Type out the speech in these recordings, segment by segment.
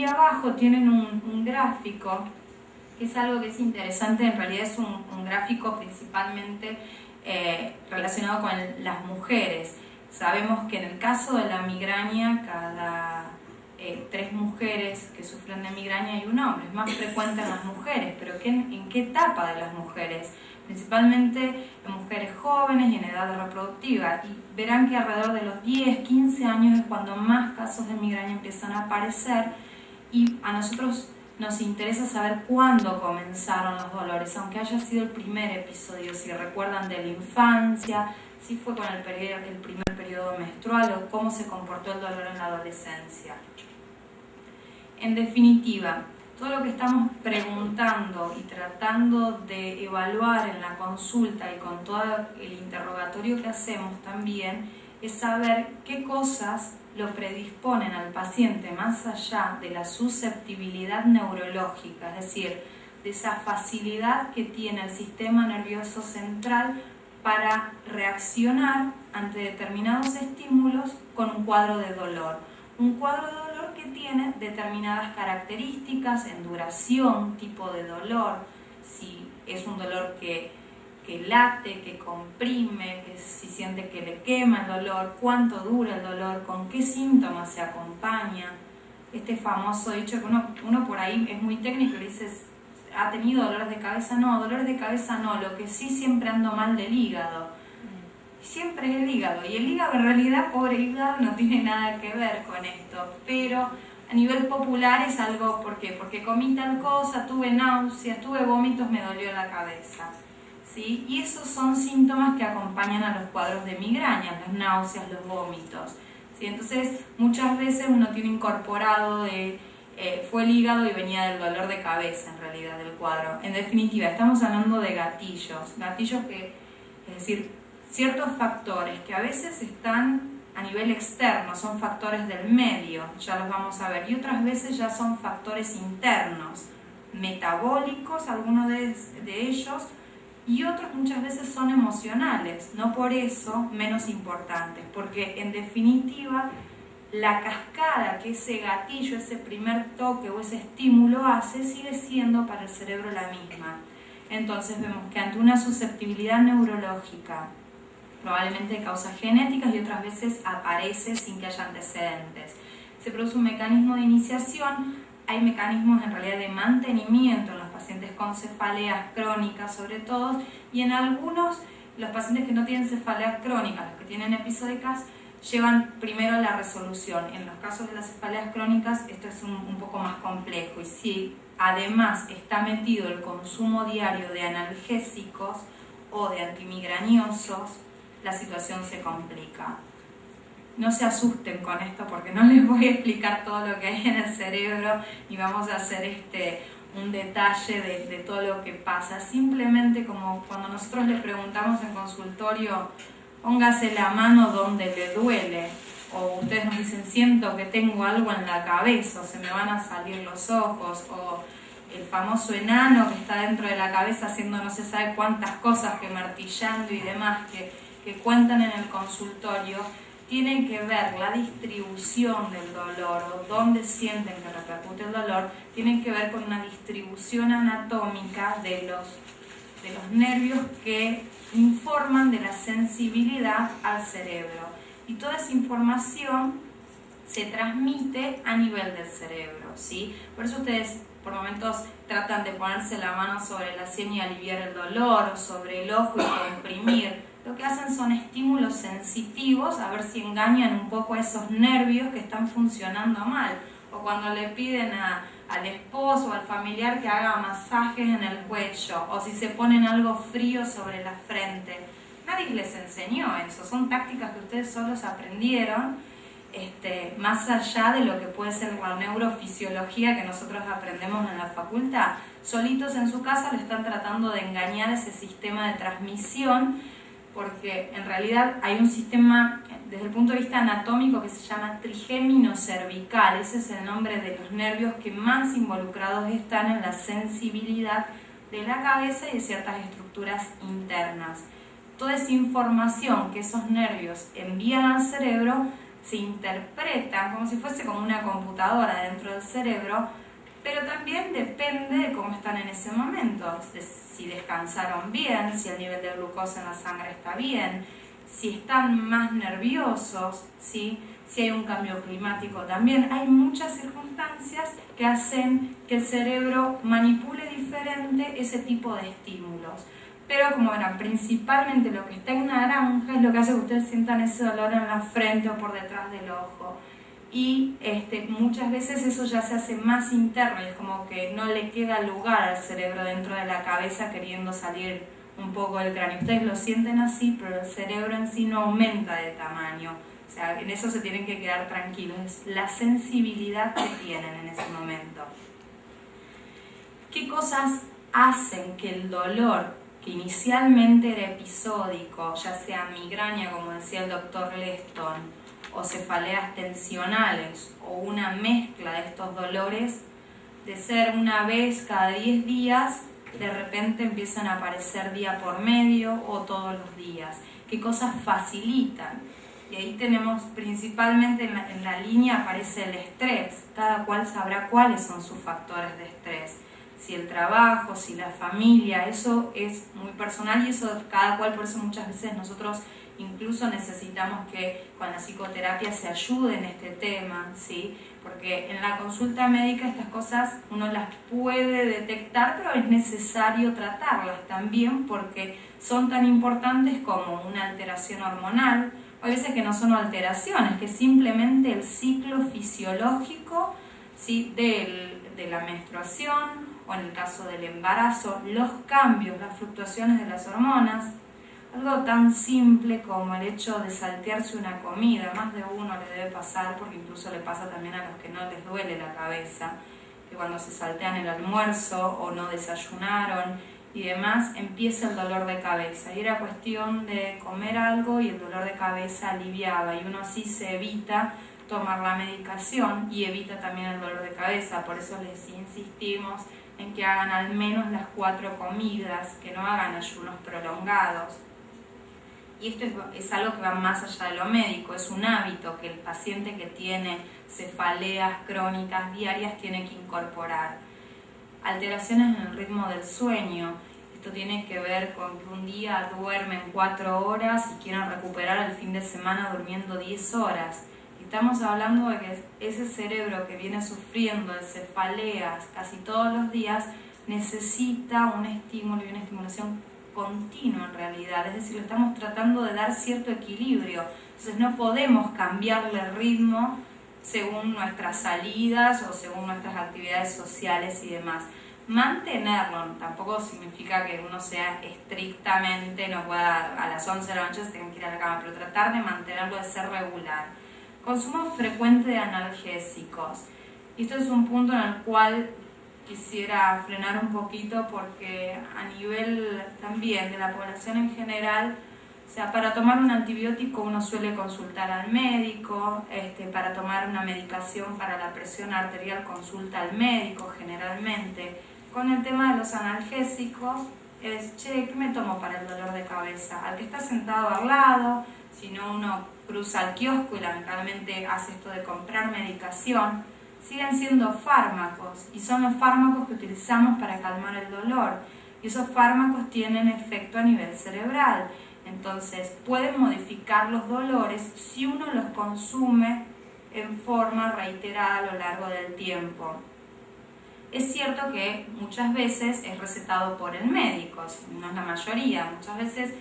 Y abajo tienen un gráfico, que es algo que es interesante, en realidad es un gráfico principalmente relacionado con las mujeres. Sabemos que en el caso de la migraña, cada 3 mujeres que sufren de migraña hay un hombre. Es más frecuente en las mujeres, pero ¿en qué etapa de las mujeres? Principalmente en mujeres jóvenes y en edad reproductiva. Y verán que alrededor de los 10, 15 años es cuando más casos de migraña empiezan a aparecer, y a nosotros nos interesa saber cuándo comenzaron los dolores, aunque haya sido el primer episodio, si recuerdan de la infancia, si fue con el primer periodo menstrual o cómo se comportó el dolor en la adolescencia. En definitiva, todo lo que estamos preguntando y tratando de evaluar en la consulta y con todo el interrogatorio que hacemos también es saber qué cosas lo predisponen al paciente más allá de la susceptibilidad neurológica, es decir, de esa facilidad que tiene el sistema nervioso central para reaccionar ante determinados estímulos con un cuadro de dolor. Un cuadro de dolor que tiene determinadas características en duración, tipo de dolor, si es un dolor que late, que comprime, que si siente que le quema el dolor, cuánto dura el dolor, con qué síntomas se acompaña. Este famoso dicho que uno por ahí es muy técnico y dice, ¿ha tenido dolores de cabeza? No, dolores de cabeza no, lo que sí siempre ando mal del hígado. Siempre es el hígado, y el hígado en realidad, pobre hígado, no tiene nada que ver con esto, pero a nivel popular es algo, ¿por qué? Porque comí tal cosa, tuve náuseas, tuve vómitos, me dolió la cabeza. ¿Sí? Y esos son síntomas que acompañan a los cuadros de migraña, las náuseas, los vómitos. ¿Sí? Entonces, muchas veces uno tiene incorporado fue el hígado y venía del dolor de cabeza, en realidad, del cuadro. En definitiva, estamos hablando de gatillos que, es decir, ciertos factores que a veces están a nivel externo, son factores del medio, ya los vamos a ver, y otras veces ya son factores internos, metabólicos, algunos de ellos, y otros muchas veces son emocionales, no por eso menos importantes, porque en definitiva la cascada que ese gatillo, ese primer toque o ese estímulo hace sigue siendo para el cerebro la misma. Entonces vemos que ante una susceptibilidad neurológica, probablemente de causas genéticas, y otras veces aparece sin que haya antecedentes, se produce un mecanismo de iniciación. Hay mecanismos en realidad de mantenimiento en los pacientes con cefaleas crónicas sobre todo, y en algunos, los pacientes que no tienen cefaleas crónicas, los que tienen episódicas, llevan primero la resolución. En los casos de las cefaleas crónicas esto es un poco más complejo, y si además está metido el consumo diario de analgésicos o de antimigrañosos, la situación se complica. No se asusten con esto porque no les voy a explicar todo lo que hay en el cerebro ni vamos a hacer un detalle de todo lo que pasa. Simplemente como cuando nosotros le preguntamos en consultorio, póngase la mano donde le duele, o ustedes nos dicen, siento que tengo algo en la cabeza, o se me van a salir los ojos, o el famoso enano que está dentro de la cabeza haciendo no se sabe cuántas cosas, que martillando y demás, que cuentan en el consultorio, tienen que ver la distribución del dolor o dónde sienten que repercute el dolor, tienen que ver con una distribución anatómica de los nervios que informan de la sensibilidad al cerebro. Y toda esa información se transmite a nivel del cerebro, ¿sí? Por eso ustedes por momentos tratan de ponerse la mano sobre la sien y aliviar el dolor, o sobre el ojo y comprimir. Lo que hacen son estímulos sensitivos, a ver si engañan un poco a esos nervios que están funcionando mal. O cuando le piden al esposo o al familiar que haga masajes en el cuello, o si se ponen algo frío sobre la frente. Nadie les enseñó eso, son tácticas que ustedes solos aprendieron, más allá de lo que puede ser la neurofisiología que nosotros aprendemos en la facultad. Solitos en su casa le están tratando de engañar ese sistema de transmisión, porque en realidad hay un sistema desde el punto de vista anatómico que se llama trigémino cervical. Ese es el nombre de los nervios que más involucrados están en la sensibilidad de la cabeza y de ciertas estructuras internas. Toda esa información que esos nervios envían al cerebro se interpretan como si fuese como una computadora dentro del cerebro, pero también depende de cómo están en ese momento, de si descansaron bien, si el nivel de glucosa en la sangre está bien, si están más nerviosos, ¿sí? Si hay un cambio climático también. Hay muchas circunstancias que hacen que el cerebro manipule diferente ese tipo de estímulos. Pero como verán, principalmente lo que está en naranja es lo que hace que ustedes sientan ese dolor en la frente o por detrás del ojo. Y muchas veces eso ya se hace más interno y es como que no le queda lugar al cerebro dentro de la cabeza queriendo salir un poco del cráneo. Ustedes lo sienten así, pero el cerebro en sí no aumenta de tamaño. O sea, en eso se tienen que quedar tranquilos. Es la sensibilidad que tienen en ese momento. ¿Qué cosas hacen que el dolor, que inicialmente era episódico, ya sea migraña, como decía el doctor Leston, o cefaleas tensionales, o una mezcla de estos dolores, de ser una vez cada 10 días, de repente empiezan a aparecer día por medio o todos los días? ¿Qué cosas facilitan? Y ahí tenemos principalmente en la línea aparece el estrés. Cada cual sabrá cuáles son sus factores de estrés. Si el trabajo, si la familia, eso es muy personal y eso cada cual, por eso muchas veces nosotros incluso necesitamos que con la psicoterapia se ayude en este tema, ¿sí? Porque en la consulta médica estas cosas uno las puede detectar, pero es necesario tratarlas también porque son tan importantes como una alteración hormonal. Hay veces que no son alteraciones, que simplemente el ciclo fisiológico, ¿sí? de la menstruación o en el caso del embarazo, los cambios, las fluctuaciones de las hormonas. Algo tan simple como el hecho de saltearse una comida, más de uno le debe pasar, porque incluso le pasa también a los que no les duele la cabeza, que cuando se saltean el almuerzo o no desayunaron y demás, empieza el dolor de cabeza. Y era cuestión de comer algo y el dolor de cabeza aliviaba, y uno así se evita tomar la medicación y evita también el dolor de cabeza. Por eso les insistimos en que hagan al menos las 4 comidas, que no hagan ayunos prolongados. Y esto es algo que va más allá de lo médico, es un hábito que el paciente que tiene cefaleas crónicas diarias tiene que incorporar. Alteraciones en el ritmo del sueño. Esto tiene que ver con que un día duermen 4 horas y quieren recuperar el fin de semana durmiendo 10 horas. Estamos hablando de que ese cerebro que viene sufriendo de cefaleas casi todos los días necesita un estímulo y una estimulación continua en realidad. Es decir, le estamos tratando de dar cierto equilibrio. Entonces no podemos cambiarle el ritmo según nuestras salidas o según nuestras actividades sociales y demás. Mantenerlo tampoco significa que uno sea estrictamente, no pueda a las 11 de la noche se tenga que ir a la cama, pero tratar de mantenerlo, de ser regular. Consumo frecuente de analgésicos. Y esto es un punto en el cual quisiera frenar un poquito porque a nivel también de la población en general, o sea, para tomar un antibiótico uno suele consultar al médico, para tomar una medicación para la presión arterial consulta al médico generalmente. Con el tema de los analgésicos es, che, ¿qué me tomo para el dolor de cabeza? Al que está sentado al lado, si no uno cruza al kiosco y lamentablemente hace esto de comprar medicación, siguen siendo fármacos y son los fármacos que utilizamos para calmar el dolor y esos fármacos tienen efecto a nivel cerebral. Entonces pueden modificar los dolores si uno los consume en forma reiterada a lo largo del tiempo. Es cierto que muchas veces es recetado por el médico, no es la mayoría. Muchas veces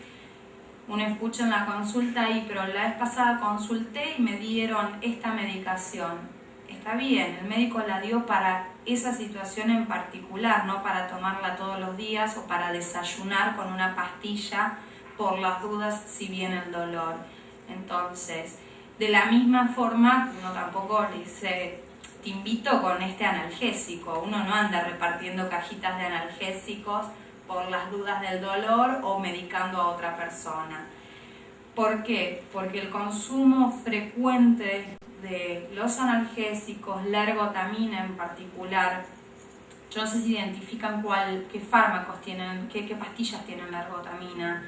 uno escucha en la consulta ahí, pero la vez pasada consulté y me dieron esta medicación. Está bien, el médico la dio para esa situación en particular, no para tomarla todos los días o para desayunar con una pastilla por las dudas si viene el dolor. Entonces, de la misma forma, uno tampoco le dice, te invito con este analgésico. Uno no anda repartiendo cajitas de analgésicos por las dudas del dolor o medicando a otra persona. ¿Por qué? Porque el consumo frecuente de los analgésicos, la ergotamina en particular, yo no sé si identifican qué fármacos tienen, qué pastillas tienen la ergotamina.